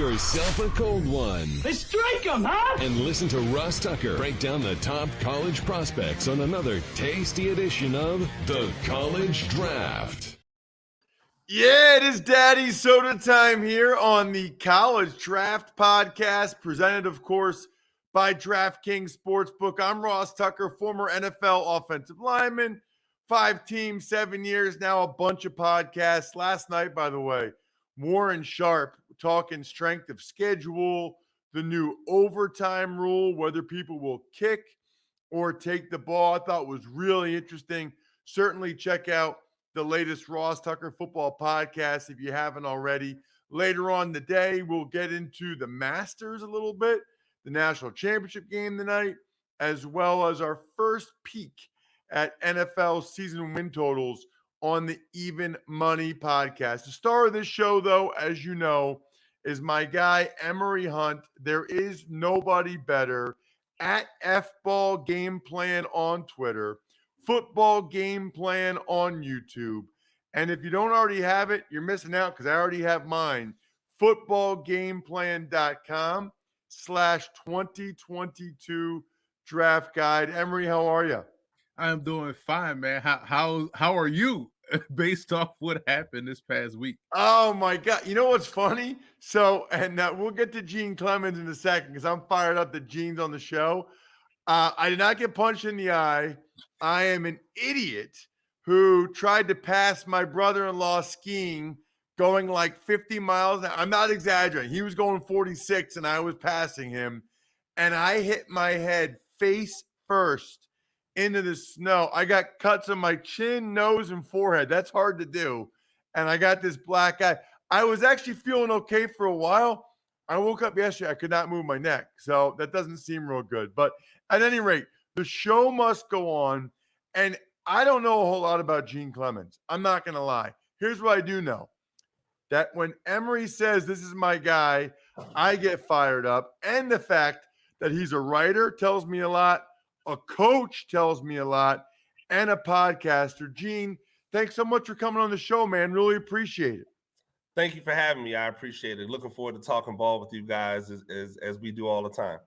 yourself a cold one. Let's drink 'em, huh? And listen to Ross Tucker break down the top college prospects on another tasty edition of The College Draft. Yeah, it is Daddy Soda time here on the College Draft Podcast, presented, of course, by DraftKings Sportsbook. I'm Ross Tucker, former NFL offensive lineman, 5 teams, 7 years now, a bunch of podcasts. Last night, by the way, Warren Sharp talking strength of schedule, the new overtime rule, whether people will kick or take the ball. I thought was really interesting. Certainly check out the latest Ross Tucker football podcast if you haven't already. Later on the day, we'll get into the Masters a little bit, the national championship game tonight, as well as our first peek at NFL season win totals on the Even Money podcast. The star of this show, though, as you know, is my guy, Emery Hunt. There is nobody better at FBall Game Plan on Twitter, Football Game Plan on YouTube. And if you don't already have it, you're missing out because I already have mine. Footballgameplan.com/2022 draft guide. Emery, how are you? I'm doing fine, man. How are you based off what happened this past week? Oh my God. You know what's funny? So, and we'll get to Gene Clemons in a second because I'm fired up that Gene's on the show. I did not get punched in the eye. I am an idiot who tried to pass my brother-in-law skiing going like 50 miles. I'm not exaggerating. He was going 46 and I was passing him. And I hit my head face first into the snow. I got cuts on my chin, nose, and forehead. That's hard to do. And I got this black eye. I was actually feeling okay for a while. I woke up yesterday. I could not move my neck. So that doesn't seem real good. But at any rate, the show must go on. And I don't know a whole lot about Gene Clemons. I'm not going to lie. Here's what I do know. That when Emery says this is my guy, I get fired up. And the fact that he's a writer tells me a lot. A coach tells me a lot. And a podcaster. Gene, thanks so much for coming on the show, man. Really appreciate it. Thank you for having me. I appreciate it. Looking forward to talking ball with you guys as we do all the time.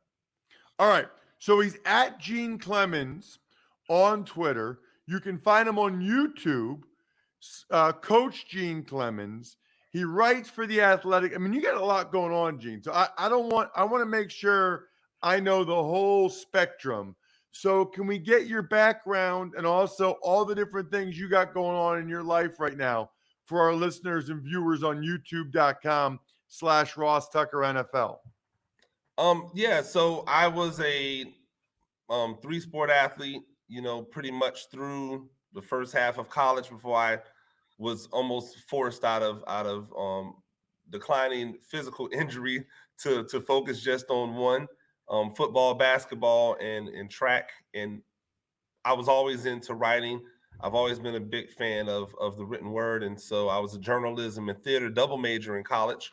All right. So he's at Gene Clemons on Twitter. You can find him on YouTube, Coach Gene Clemons. He writes for The Athletic. I mean, you got a lot going on, Gene. So I want to make sure I know the whole spectrum. So can we get your background and also all the different things you got going on in your life right now for our listeners and viewers on youtube.com/Ross Tucker NFL? Yeah, so I was a 3-sport athlete, pretty much through the first half of college before I was almost forced out of declining physical injury to focus just on one, football, basketball, and track. And I was always into writing. I've always been a big fan of the written word. And so I was a journalism and theater double major in college.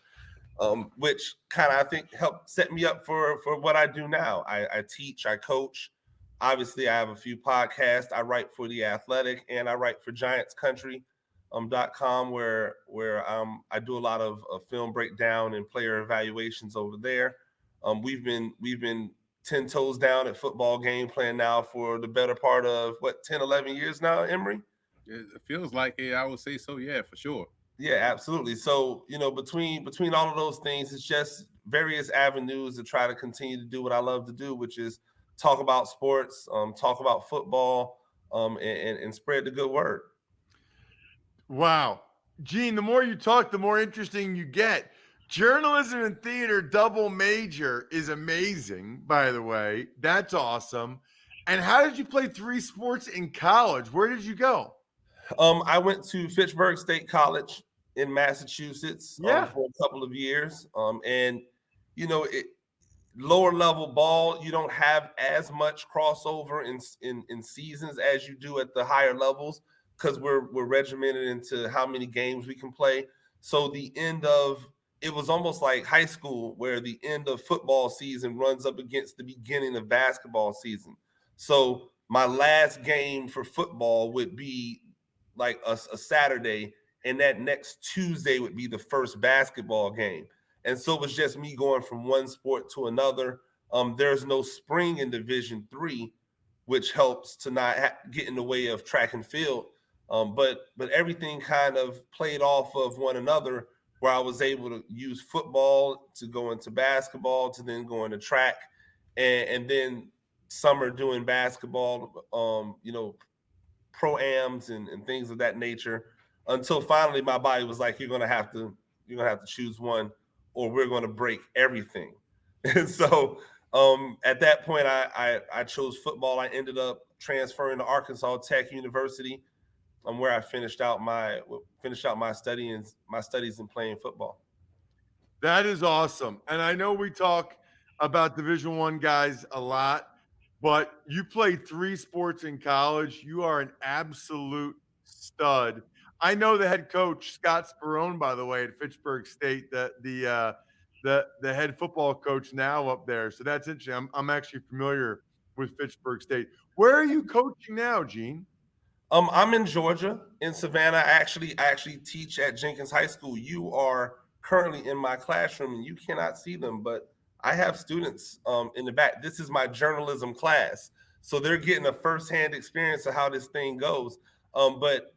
Which kind of, I think, helped set me up for what I do now. I teach, I coach. Obviously, I have a few podcasts. I write for The Athletic, and I write for GiantsCountry.com, where I do a lot of film breakdown and player evaluations over there. We've been 10 toes down at Football Game Plan now for the better part of, 10, 11 years now, Emery? It feels like it. I would say so, yeah, for sure. Yeah, absolutely. So, between all of those things, it's just various avenues to try to continue to do what I love to do, which is talk about sports, talk about football, and spread the good word. Wow. Gene, the more you talk, the more interesting you get. Journalism and theater double major is amazing, by the way. That's awesome. And how did you play 3 sports in college? Where did you go? I went to Fitchburg State College in Massachusetts for a couple of years. Lower level ball, you don't have as much crossover in seasons as you do at the higher levels because we're regimented into how many games we can play. So it was almost like high school where the end of football season runs up against the beginning of basketball season. So my last game for football would be like a Saturday, and that next Tuesday would be the first basketball game. And so it was just me going from one sport to another. There's no spring in Division III, which helps to not get in the way of track and field. But everything kind of played off of one another, where I was able to use football to go into basketball, to then go into track, and then summer doing basketball, pro-ams and things of that nature, until finally my body was like, you're gonna have to choose one, or we're gonna break everything. And so at that point, I chose football. I ended up transferring to Arkansas Tech University, where I finished out my studies in playing football. That is awesome. And I know we talk about Division I guys a lot, but you played 3 sports in college. You are an absolute stud. I know the head coach, Scott Sperone, by the way, at Fitchburg State, the head football coach now up there. So that's interesting. I'm actually familiar with Fitchburg State. Where are you coaching now, Gene? I'm in Georgia, in Savannah. I actually teach at Jenkins High School. You are currently in my classroom, and you cannot see them, but I have students in the back. This is my journalism class, so they're getting a firsthand experience of how this thing goes. But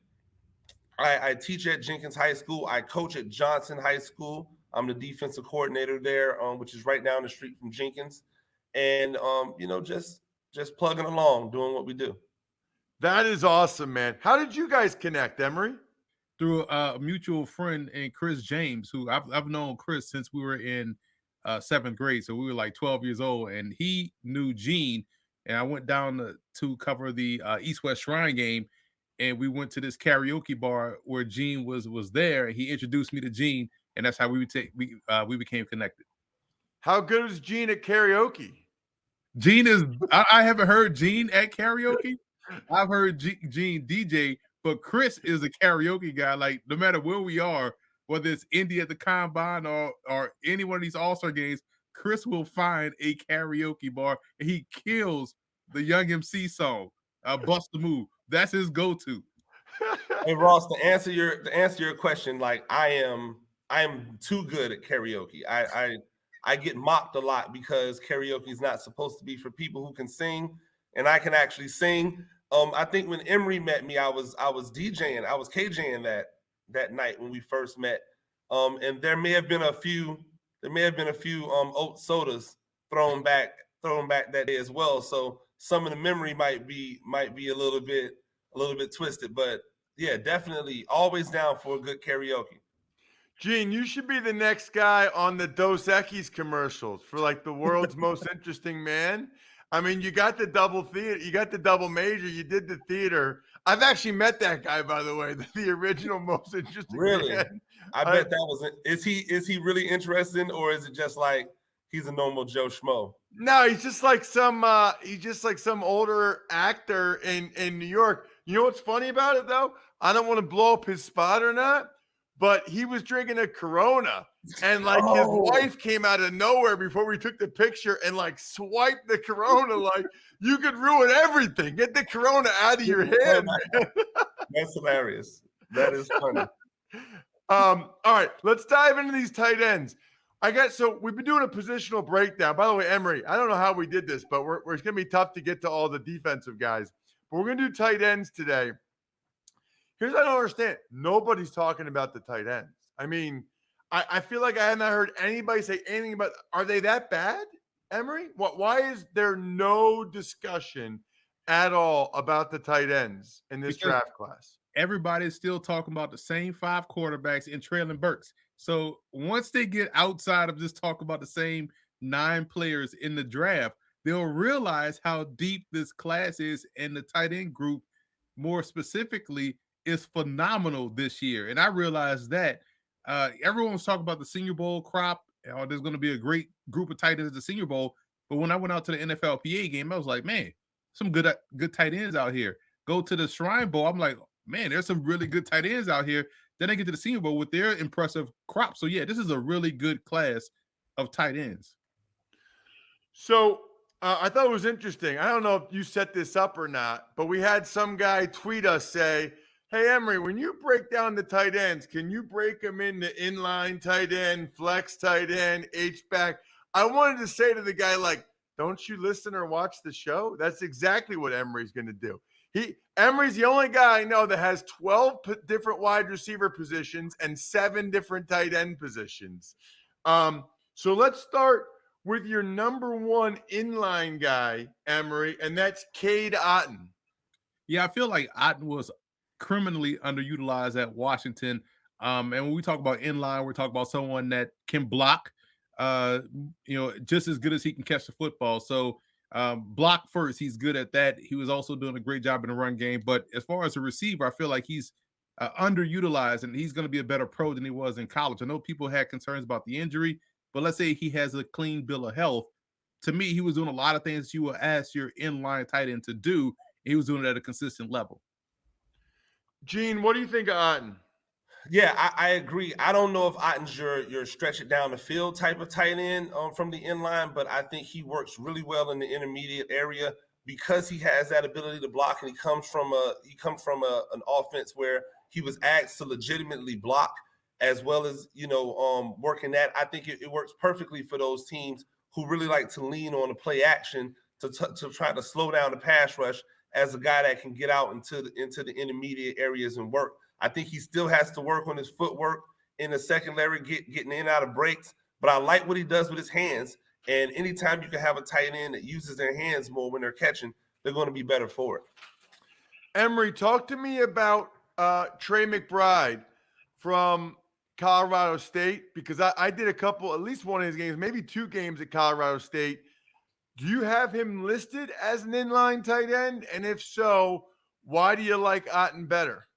I teach at Jenkins High School. I coach at Johnson High School. I'm the defensive coordinator there, which is right down the street from Jenkins, and just plugging along, doing what we do. That is awesome, man. How did you guys connect, Emery? Through a mutual friend and Chris James, who I've known Chris since we were in 7th grade. So we were like 12 years old, and he knew Gene. And I went down to cover the East-West Shrine game, and we went to this karaoke bar where Gene was there. And he introduced me to Gene, and that's how we became connected. How good is Gene at karaoke? Gene is. I haven't heard Gene at karaoke. I've heard Gene DJ, but Chris is a karaoke guy. Like, no matter where we are, whether it's Indy at the Combine or any one of these All-Star games, Chris will find a karaoke bar, and he kills the Young MC song, "Bust the Move." That's his go-to. Hey Ross, to answer your question, like I am too good at karaoke. I get mocked a lot because karaoke is not supposed to be for people who can sing, and I can actually sing. I think when Emery met me, I was DJing, I was KJing that night when we first met. And there may have been a few oat sodas thrown back that day as well. So some of the memory might be a little bit twisted, but yeah, definitely always down for a good karaoke. Gene, you should be the next guy on the Dos Equis commercials for like the world's most interesting man. I mean, you got the double theater, you got the double major, you did the theater. I've actually met that guy, by the way, the original most interesting really man. I bet that was it. Is he really interesting, or is it just like he's a normal Joe Schmo? No, he's just like some older actor in New York. You know what's funny about it though? I don't want to blow up his spot or not, but he was drinking a Corona, and like his wife came out of nowhere before we took the picture and like swiped the Corona. Like, you could ruin everything. Get the Corona out of your hand. That's hilarious. That is funny. All right, let's dive into these tight ends. So we've been doing a positional breakdown. By the way, Emery, I don't know how we did this, but it's going to be tough to get to all the defensive guys. But we're going to do tight ends today. Here's what I don't understand. Nobody's talking about the tight ends. I mean, I feel like I have not heard anybody say anything about, are they that bad, Emery? Why is there no discussion at all about the tight ends in this draft class? Everybody's still talking about the same 5 quarterbacks and Traylon Burks. So once they get outside of just talking about the same 9 players in the draft, they'll realize how deep this class is, and the tight end group, more specifically, is phenomenal this year. And I realized that everyone was talking about the Senior Bowl crop. There's going to be a great group of tight ends at the Senior Bowl. But when I went out to the NFLPA game, I was like, man, some good tight ends out here. Go to the Shrine Bowl. I'm like, man, there's some really good tight ends out here. Then they get to the Senior Bowl with their impressive crop. So, yeah, this is a really good class of tight ends. So I thought it was interesting. I don't know if you set this up or not, but we had some guy tweet us say, Hey, Emery, when you break down the tight ends, can you break them into inline tight end, flex tight end, H-back? I wanted to say to the guy, like, don't you listen or watch the show? That's exactly what Emery's going to do. Emery's the only guy I know that has 12 different wide receiver positions and 7 different tight end positions. So let's start with your number one inline guy, Emery, and that's Cade Otten. Yeah, I feel like Otten was criminally underutilized at Washington. And when we talk about inline, we're talking about someone that can block, just as good as he can catch the football. So block first, he's good at that. He was also doing a great job in the run game. But as far as a receiver, I feel like he's underutilized, and he's going to be a better pro than he was in college. I know people had concerns about the injury, but let's say he has a clean bill of health. To me, he was doing a lot of things you will ask your inline tight end to do. He was doing it at a consistent level. Gene, what do you think of Otten? Yeah, I agree. I don't know if Otten's your stretch it down the field type of tight end from the inline, but I think he works really well in the intermediate area because he has that ability to block, and he comes from an offense where he was asked to legitimately block as well as working that. I think it works perfectly for those teams who really like to lean on the play action to try to slow down the pass rush as a guy that can get out into the intermediate areas and work. I think he still has to work on his footwork in the secondary, getting in and out of breaks. But I like what he does with his hands. And anytime you can have a tight end that uses their hands more when they're catching, they're going to be better for it. Emery, talk to me about Tre McBride from Colorado State, because I did at least one of his games, maybe 2 games at Colorado State. Do you have him listed as an inline tight end? And if so, why do you like Otten better?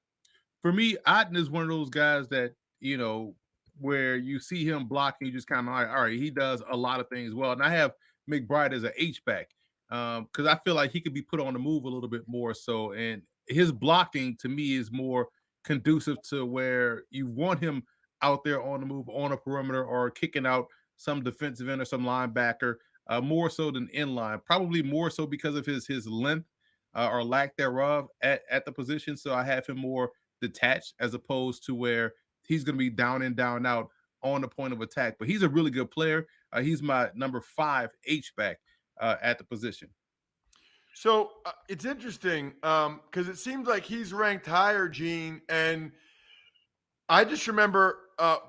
For me, Otten is one of those guys that, where you see him blocking, you just kind of like, all right, he does a lot of things well. And I have McBride as an H-back because I feel like he could be put on the move a little bit more so. And his blocking, to me, is more conducive to where you want him out there on the move, on a perimeter, or kicking out some defensive end or some linebacker, more so than inline. Probably more so because of his length or lack thereof at the position. So I have him more detached as opposed to where he's going to be down in, down out on the point of attack. But he's a really good player. He's my number 5 H-back at the position. So it's interesting because it seems like he's ranked higher, Gene. And I just remember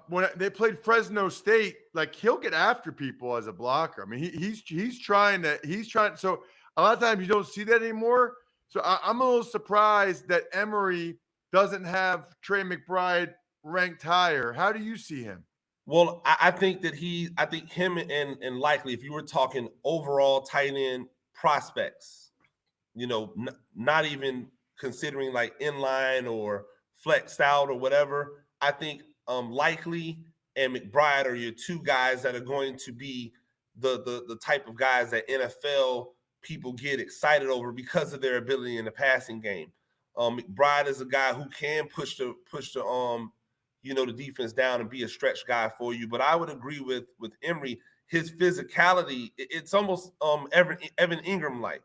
when they played Fresno State, like he'll get after people as a blocker. I mean, he's trying. So a lot of times you don't see that anymore. So I'm a little surprised that Emery doesn't have Tre McBride ranked higher. How do you see him? Well, I think him and likely, if you were talking overall tight end prospects, not even considering like inline or flexed out or whatever, I think likely and McBride are your 2 guys that are going to be the type of guys that NFL people get excited over because of their ability in the passing game. McBride is a guy who can push the defense down and be a stretch guy for you. But I would agree with Emery. His physicality, it's almost Evan Ingram like.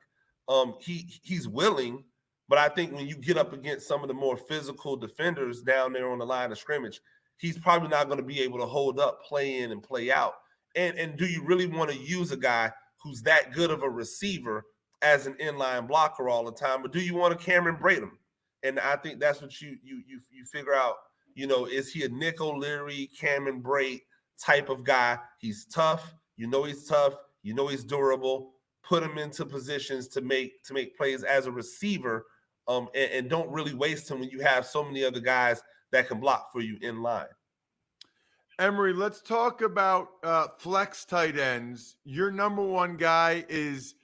He's willing, but I think when you get up against some of the more physical defenders down there on the line of scrimmage, he's probably not going to be able to hold up, play in and play out. And do you really want to use a guy who's that good of a receiver as an inline blocker all the time, or do you want to Cameron Brate him? And I think that's what you figure out. Is he a Nick O'Leary, Cameron Brate type of guy? He's tough. He's tough. He's durable. Put him into positions to make plays as a receiver, and don't really waste him when you have so many other guys that can block for you in line. Emery, let's talk about flex tight ends. Your number 1 guy is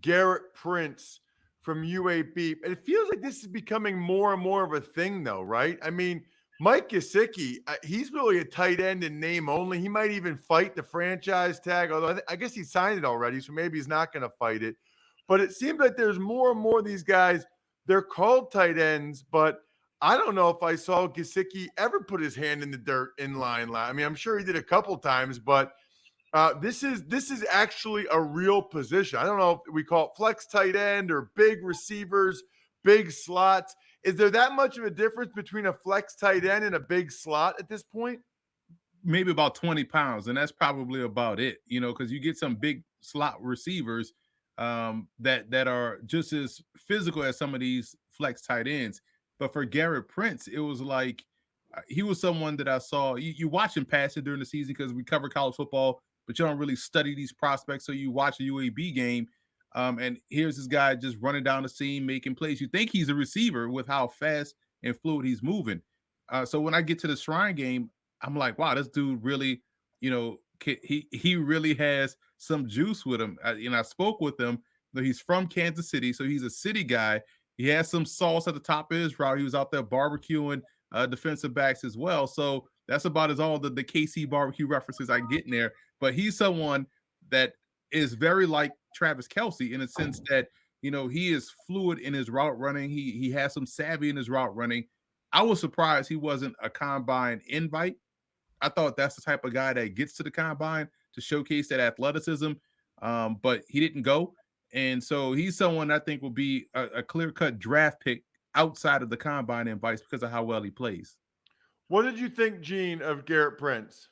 Garrett Prince from UAB. And it feels like this is becoming more and more of a thing, though, right? I mean, Mike Gesicki, he's really a tight end in name only. He might even fight the franchise tag, although I guess he signed it already, so maybe he's not going to fight it. But it seems like there's more and more of these guys. They're called tight ends, but I don't know if I saw Gesicki ever put his hand in the dirt in line. I mean, I'm sure he did a couple times, but this is actually a real position. I don't know if we call it flex tight end or big receivers, big slots. Is there that much of a difference between a flex tight end and a big slot at this point? Maybe about 20 pounds, and that's probably about it, because you get some big slot receivers that are just as physical as some of these flex tight ends. But for Gerrit Prince, it was like he was someone that I saw. You watch him passing during the season because we cover college football, but you don't really study these prospects. So you watch a UAB game, and here's this guy just running down the seam, making plays. You think he's a receiver with how fast and fluid he's moving. So when I get to the Shrine game, I'm like, wow, this dude really, he really has some juice with him. I spoke with him. He's from Kansas City, so he's a city guy. He has some sauce at the top of his route. He was out there barbecuing defensive backs as well. So that's about as all the KC barbecue references I get in there. But he's someone that is very like Travis Kelce in a sense that, he is fluid in his route running. He has some savvy in his route running. I was surprised he wasn't a combine invite. I thought that's the type of guy that gets to the combine to showcase that athleticism, but he didn't go. And so he's someone I think will be a clear-cut draft pick outside of the combine invites because of how well he plays. What did you think, Gene, of Garrett Prince?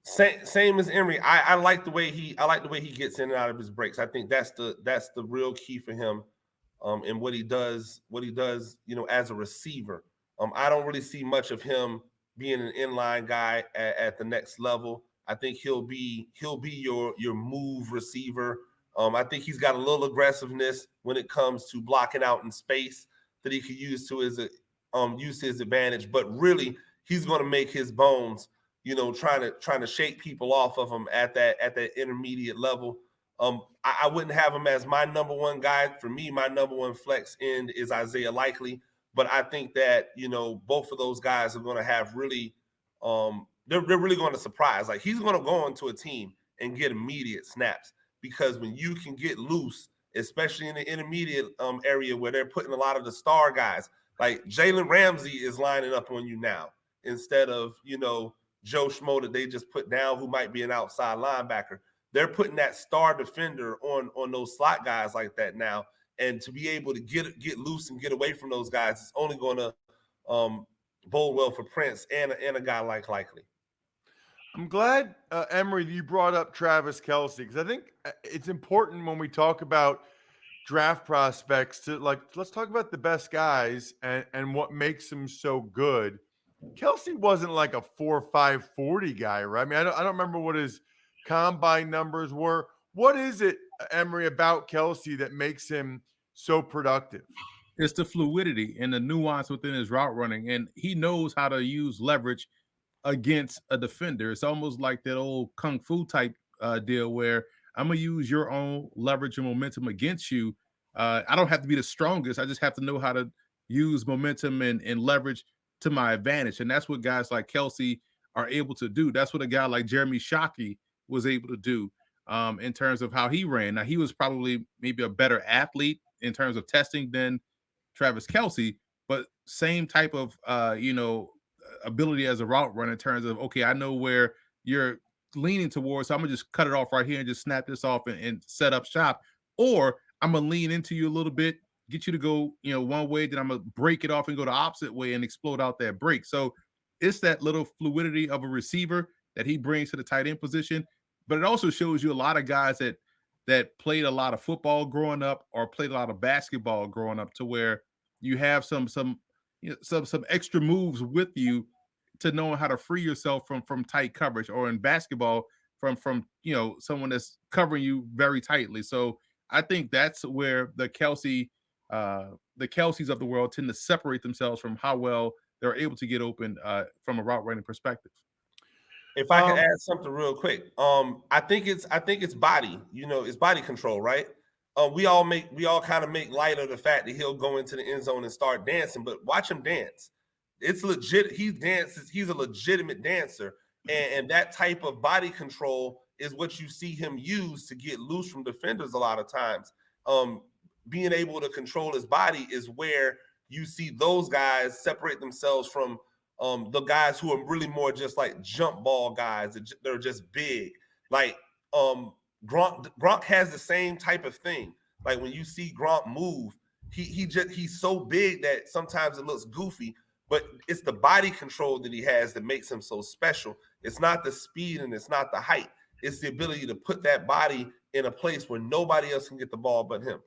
Same as Emery. I like the way he gets in and out of his breaks. I think that's the real key for him, and what he does, as a receiver. I don't really see much of him being an inline guy at the next level. I think he'll be your move receiver. I think he's got a little aggressiveness when it comes to blocking out in space that he could use to his advantage. But really, he's going to make his bones, trying to shake people off of him at that intermediate level. I wouldn't have him as my number one guy. For me, my number one flex end is Isaiah Likely. But I think that, both of those guys are going to have really, they're really going to surprise. Like, he's going to go into a team and get immediate snaps, because when you can get loose, especially in the intermediate area where they're putting a lot of the star guys, like Jalen Ramsey is lining up on you now instead of, Joe Schmo that they just put down who might be an outside linebacker. They're putting that star defender on those slot guys like that now. And to be able to get loose and get away from those guys, it's only going to bode well for Prince and a guy like Likely. I'm glad, Emery, you brought up Travis Kelce, because I think it's important when we talk about draft prospects to, let's talk about the best guys and what makes them so good. Kelce wasn't like a 4.5 40 guy, right? I mean, I don't remember what his combine numbers were. What is it, Emery, about Kelce that makes him so productive? It's the fluidity and the nuance within his route running, and he knows how to use leverage against a defender. It's almost like that old kung fu type deal where I'm gonna use your own leverage and momentum against you. I don't have to be the strongest. I just have to know how to use momentum and leverage to my advantage, and that's what guys like Kelce are able to do. That's what a guy like Jeremy Shockey was able to do in terms of how he ran. Now, he was probably maybe a better athlete in terms of testing than Travis Kelce, but same type of ability as a route runner in terms of, okay, I know where you're leaning towards, so I'm gonna just cut it off right here and just snap this off and set up shop, or I'm gonna lean into you a little bit, get you to go one way, then I'm gonna break it off and go the opposite way and explode out that break. So it's that little fluidity of a receiver that he brings to the tight end position, but it also shows you a lot of guys that played a lot of football growing up or played a lot of basketball growing up, to where you have some extra moves with you to knowing how to free yourself from tight coverage, or in basketball from someone that's covering you very tightly. So I think that's where the Kelces of the world tend to separate themselves from how well they're able to get open from a route running perspective. If I can add something real quick, I think it's body, it's body control, right? We all kind of make light of the fact that he'll go into the end zone and start dancing, but watch him dance. It's legit. He dances. He's a legitimate dancer, and that type of body control is what you see him use to get loose from defenders a lot of times. Being able to control his body is where you see those guys separate themselves from the guys who are really more just like jump ball guys. They're just big. Like Gronk has the same type of thing. Like when you see Gronk move, he's so big that sometimes it looks goofy, but it's the body control that he has that makes him so special. It's not the speed and it's not the height. It's the ability to put that body in a place where nobody else can get the ball but him.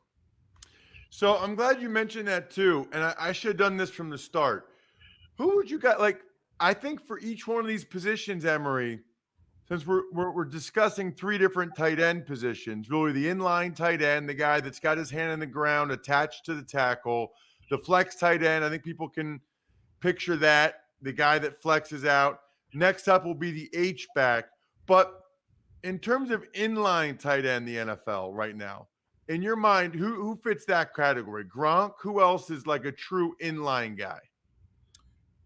So I'm glad you mentioned that too. And I should have done this from the start. Who would you got? Like, I think for each one of these positions, Emery, since we're discussing three different tight end positions, really the inline tight end, the guy that's got his hand in the ground attached to the tackle, the flex tight end, I think people can picture that, the guy that flexes out. Next up will be the H-back. But in terms of inline tight end, the NFL right now, in your mind, who fits that category? Gronk? Who else is like a true inline guy?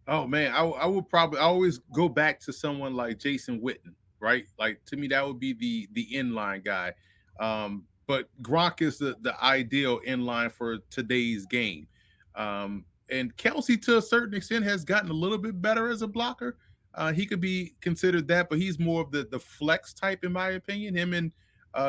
Oh man, I would probably always go back to someone like Jason Witten, right? Like to me, that would be the inline guy. But Gronk is the ideal inline for today's game. And Kelsey, to a certain extent, has gotten a little bit better as a blocker. He could be considered that, but he's more of the flex type, in my opinion. Him and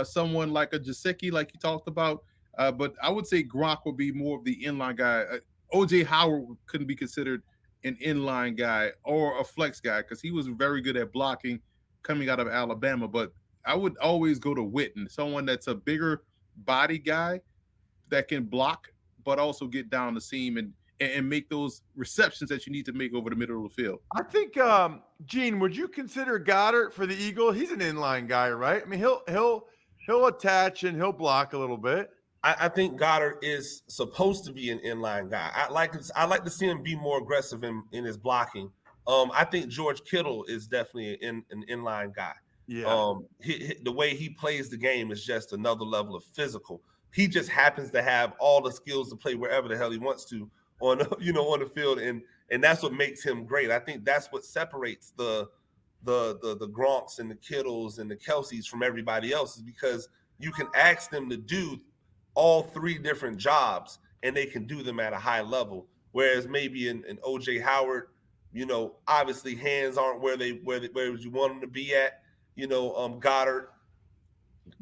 someone like a Gesicki, like you talked about. But I would say Gronk would be more of the inline guy. OJ Howard couldn't be considered an inline guy or a flex guy because he was very good at blocking coming out of Alabama. But I would always go to Witten, someone that's a bigger body guy that can block, but also get down the seam and make those receptions that you need to make over the middle of the field. I think, Gene, would you consider Goddard for the Eagle? He's an inline guy, right? I mean, he'll attach and he'll block a little bit. I think Goddard is supposed to be an inline guy. I like to see him be more aggressive in his blocking. I think George Kittle is definitely an inline guy. Yeah. The way he plays the game is just another level of physical. He just happens to have all the skills to play wherever the hell he wants to on the field, and that's what makes him great. I think that's what separates the Gronks and the Kittles and the Kelseys from everybody else, is because you can ask them to do all three different jobs and they can do them at a high level. Whereas maybe an OJ Howard, obviously hands aren't where you want them to be at. Goddard,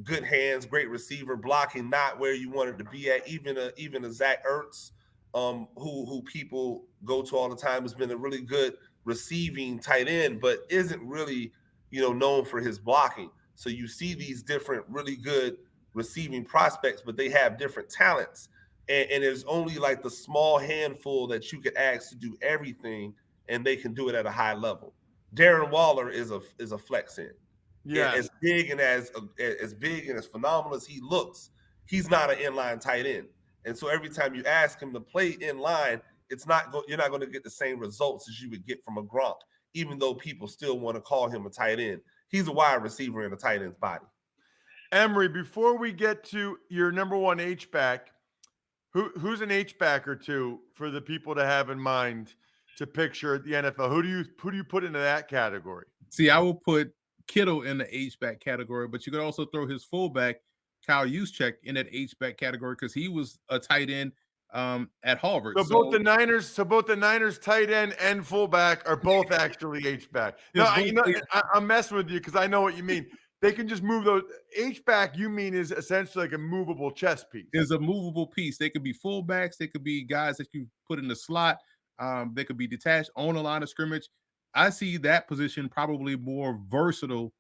good hands, great receiver, blocking not where you want it to be at. Even a Zach Ertz, who people go to all the time, has been a really good receiving tight end, but isn't really known for his blocking. So you see these different really good receiving prospects, but they have different talents. And there's only like the small handful that you could ask to do everything, and they can do it at a high level. Darren Waller is a flex end. Yeah. As big and as big and as phenomenal as he looks, he's not an inline tight end. And so every time you ask him to play inline, you're not going to get the same results as you would get from a Gronk, even though people still want to call him a tight end. He's a wide receiver in a tight end's body. Emery, before we get to your number one H-back, who's an H-back or two for the people to have in mind to picture at the NFL? Who do you put into that category? See, I will put Kittle in the H-back category, but you could also throw his fullback, Kyle Juszczyk, in that H-back category because he was a tight end at Harvard. So both the Niners tight end and fullback are both actually H-back. No, I'm messing with you because I know what you mean. They can just move those. H-back, you mean, is essentially like a movable chess piece. Is a movable piece. They could be fullbacks. They could be guys that you put in the slot. They could be detached on the line of scrimmage. I see that position probably more versatile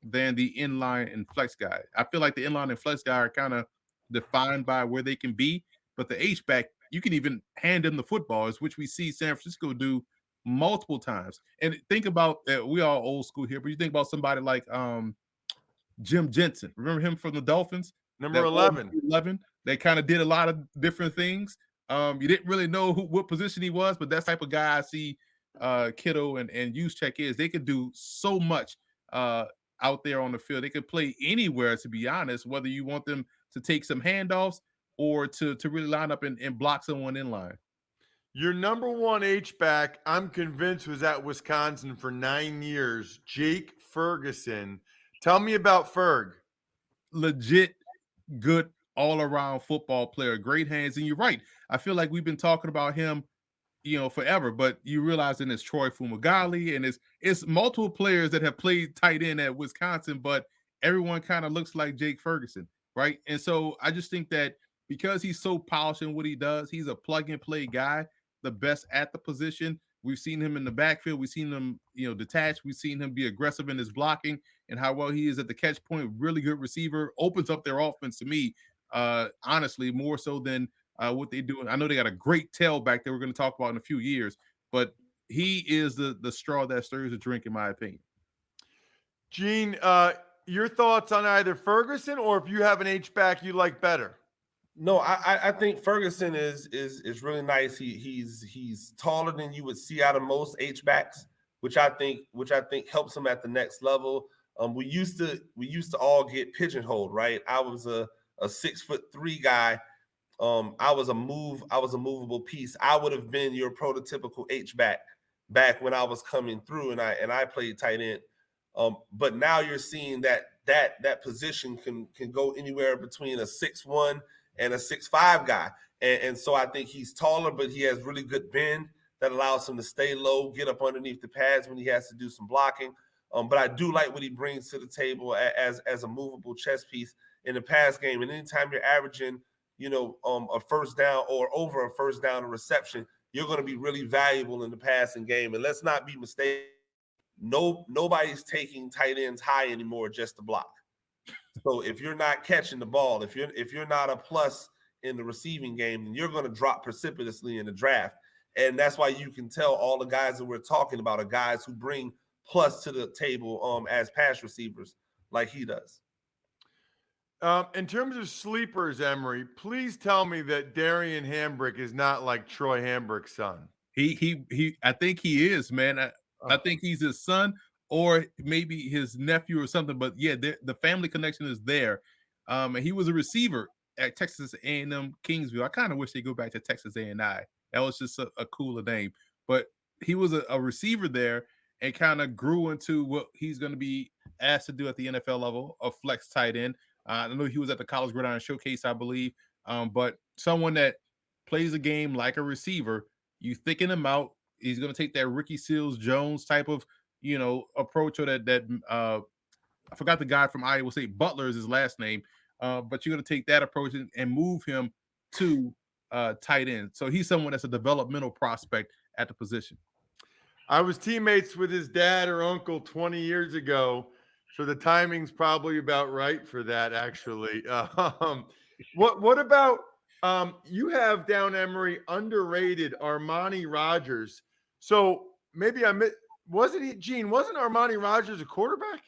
than the inline and flex guy. I feel like the inline and flex guy are kind of defined by where they can be, but the H-back, you can even hand them the footballs, which we see San Francisco do multiple times. And think about, we are old school here, but you think about somebody like Jim Jensen. Remember him from the Dolphins? Number 11. They kind of did a lot of different things. You didn't really know what position he was, but that's the type of guy I see Kittle and Juszczyk is. They could do so much out there on the field. They could play anywhere, to be honest, whether you want them to take some handoffs or to really line up and block someone in line. Your number one H-back, I'm convinced, was at Wisconsin for 9 years, Jake Ferguson. Tell me about Ferg. Legit good all-around football player, great hands. And you're right. I feel like we've been talking about him, forever, but you realize then it's Troy Fumagalli and it's multiple players that have played tight end at Wisconsin, but everyone kind of looks like Jake Ferguson, right? And so I just think that because he's so polished in what he does, he's a plug-and-play guy, the best at the position. We've seen him in the backfield. We've seen him, detached. We've seen him be aggressive in his blocking and how well he is at the catch point. Really good receiver. Opens up their offense to me, honestly, more so than what they do. I know they got a great tailback that we're going to talk about in a few years, but he is the straw that stirs the drink, in my opinion. Gene, your thoughts on either Ferguson or if you have an H-back you like better? No, I think Ferguson is really nice. He's taller than you would see out of most H-backs, which I think helps him at the next level. We used to all get pigeonholed, right? I was a 6'3" guy. I was a movable piece. I would have been your prototypical H-back back when I was coming through, and I played tight end. But now you're seeing that position can go anywhere between a 6'1" and a 6'5" guy. And so I think he's taller, but he has really good bend that allows him to stay low, get up underneath the pads when he has to do some blocking. But I do like what he brings to the table as a movable chess piece in the pass game. And anytime you're averaging, a first down or over a first down reception, you're going to be really valuable in the passing game. And let's not be mistaken. Nobody's taking tight ends high anymore just to block. So if you're not catching the ball, if you're not a plus in the receiving game, then you're going to drop precipitously in the draft. And that's why you can tell all the guys that we're talking about are guys who bring plus to the table as pass receivers like he does. In terms of sleepers, Emery, please tell me that Darian Hambrick is not like Troy Hambrick's son. He I think he is, man. I think he's his son or maybe his nephew or something. But yeah, the family connection is there. And he was a receiver at Texas A&M Kingsville. I kind of wish they go back to Texas A&I. That was just a cooler name. But he was a receiver there and kind of grew into what he's going to be asked to do at the NFL level, a flex tight end. I know he was at the College Gridiron Showcase, I believe. But someone that plays a game like a receiver, you thicken him out. He's going to take that Ricky Seals-Jones type of, approach, or that I forgot the guy from Iowa State, Butler is his last name. But you're going to take that approach and move him to tight end. So he's someone that's a developmental prospect at the position. I was teammates with his dad or uncle 20 years ago, so the timing's probably about right for that, actually. What about you have down, Emery, underrated Armani Rogers? So maybe wasn't Armani Rogers a quarterback?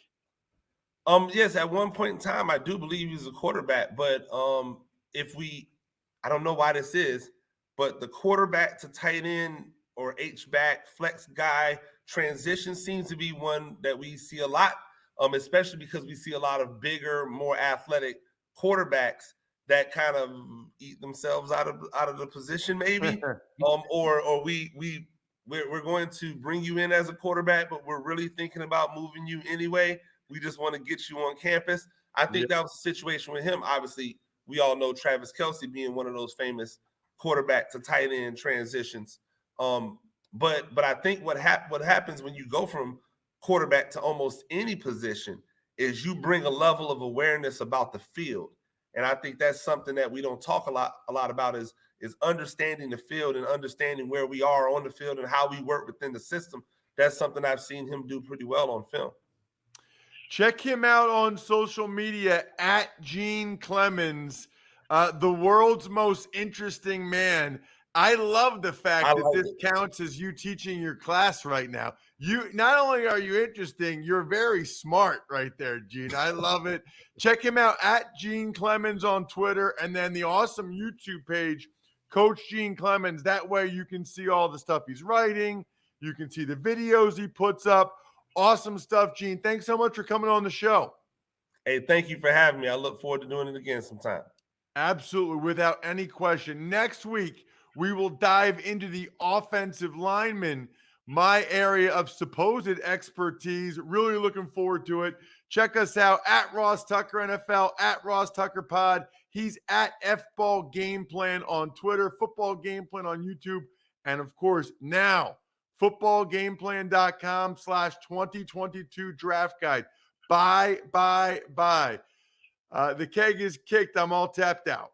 Yes, at one point in time, I do believe he was a quarterback. But I don't know why this is, but the quarterback to tight end or H-back flex guy transition seems to be one that we see a lot, especially because we see a lot of bigger, more athletic quarterbacks that kind of eat themselves out of the position, maybe, or we're going to bring you in as a quarterback, but we're really thinking about moving you anyway. We just want to get you on campus. I think that was the situation with him. Obviously, we all know Travis Kelce being one of those famous quarterback to tight end transitions. But I think what happens when you go from quarterback to almost any position is you bring a level of awareness about the field. And I think that's something that we don't talk a lot about is understanding the field and understanding where we are on the field and how we work within the system. That's something I've seen him do pretty well on film. Check him out on social media at Gene Clemons, the world's most interesting man. I love the fact that this counts as you teaching your class right now. You not only are you interesting, you're very smart right there, Gene. I love it. Check him out at Gene Clemons on Twitter, and then the awesome YouTube page, Coach Gene Clemons. That way you can see all the stuff he's writing. You can see the videos he puts up. Awesome stuff, Gene. Thanks so much for coming on the show. Hey, thank you for having me. I look forward to doing it again sometime. Absolutely, without any question. Next week, we will dive into the offensive linemen, my area of supposed expertise. Really looking forward to it. Check us out at Ross Tucker NFL, at Ross Tucker Pod. He's at FBall Game Plan on Twitter, Football Game Plan on YouTube, and of course, now footballgameplan.com/2022 draft guide. Bye. The keg is kicked. I'm all tapped out.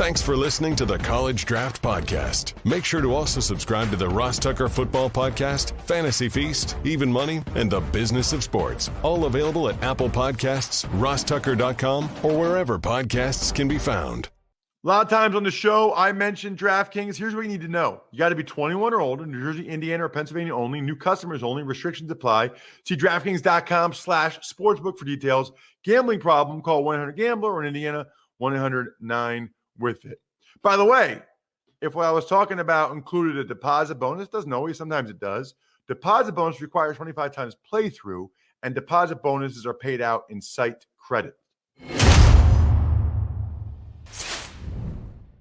Thanks for listening to the College Draft Podcast. Make sure to also subscribe to the Ross Tucker Football Podcast, Fantasy Feast, Even Money, and The Business of Sports. All available at Apple Podcasts, rosstucker.com, or wherever podcasts can be found. A lot of times on the show, I mentioned DraftKings. Here's what you need to know. You got to be 21 or older, New Jersey, Indiana, or Pennsylvania only. New customers only. Restrictions apply. See DraftKings.com/sportsbook for details. Gambling problem, call 1-800-GAMBLER, or in Indiana, 1-800-9-WITH-IT. By the way, if what I was talking about included a deposit bonus, doesn't always, sometimes it does. Deposit bonus requires 25 times playthrough, and deposit bonuses are paid out in site credit.